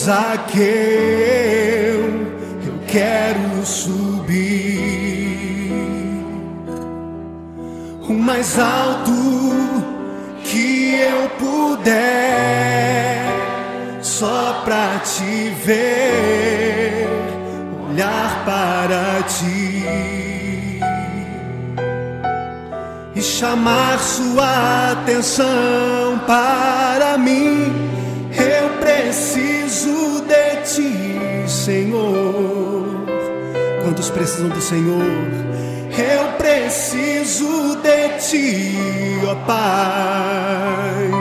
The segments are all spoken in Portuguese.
Zaqueu, eu quero subir o mais alto que eu puder, só pra te ver, olhar para ti e chamar sua atenção para mim. Eu preciso de ti, Senhor. Quantos precisam do Senhor? Eu preciso de ti, ó Pai.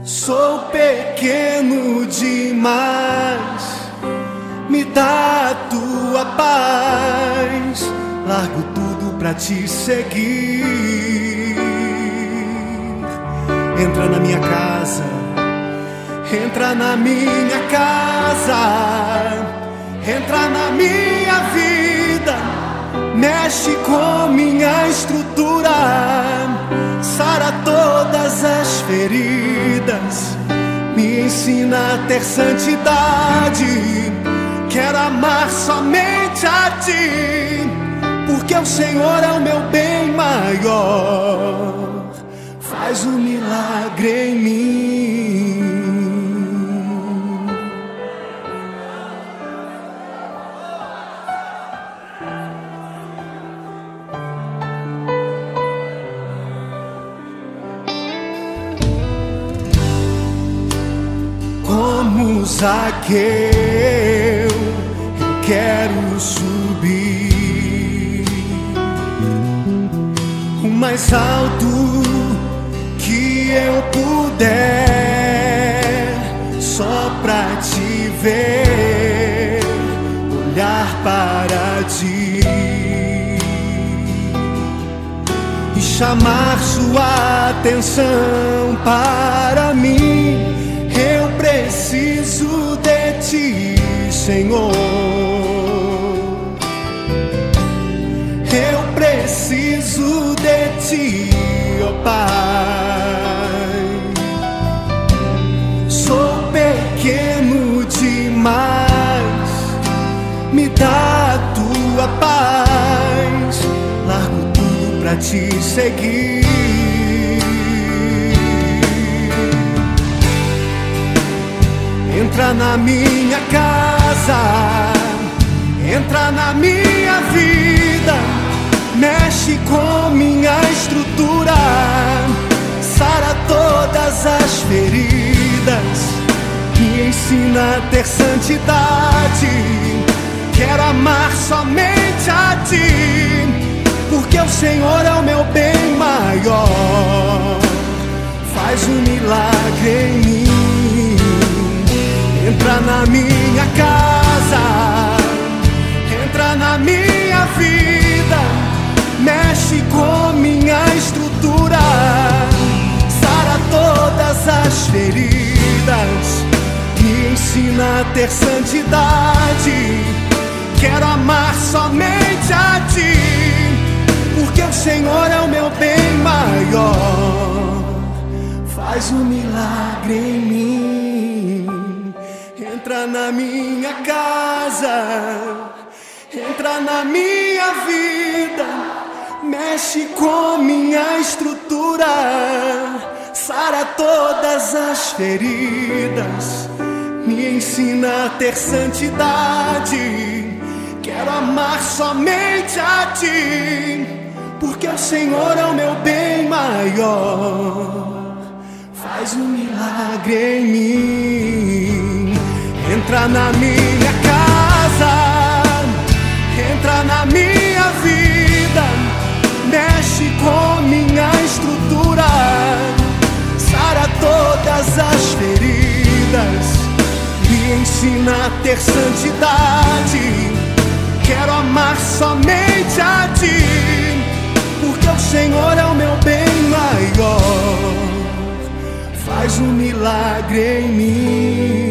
Sou pequeno demais, me dá a tua paz. Largo tudo pra te seguir. Entra na minha casa, entra na minha casa, entra na minha vida, mexe com minha estrutura, sara todas as feridas, me ensina a ter santidade. Quero amar somente a ti, porque o Senhor é o meu bem maior. Faz um milagre em mim. Como Zaqueu, eu quero subir o mais alto que eu puder, só pra te ver, olhar para ti e chamar sua atenção para mim. Eu preciso de ti, Senhor. Eu preciso de ti, ó Pai. Sou pequeno demais, me dá a tua paz. Largo tudo pra te seguir. Entra na minha casa, entra na minha vida, mexe com minha estrutura, sara todas as feridas, me ensina a ter santidade. Quero amar somente a ti, porque o Senhor é o meu bem maior. Faz um milagre em mim. Entra na minha casa, entra na minha vida, mexe com minha estrutura, sara todas as feridas, me ensina a ter santidade. Quero amar somente a ti, porque o Senhor é o meu bem maior. Faz um milagre em mim. Entra na minha casa, entra na minha vida, mexe com minha estrutura, sara todas as feridas, me ensina a ter santidade. Quero amar somente a ti, porque o Senhor é o meu bem maior. Faz um milagre em mim. Entra na minha casa, entra na minha vida, mexe com minha estrutura, sara todas as feridas, me ensina a ter santidade. Quero amar somente a ti, porque o Senhor é o meu bem maior. Faz um milagre em mim.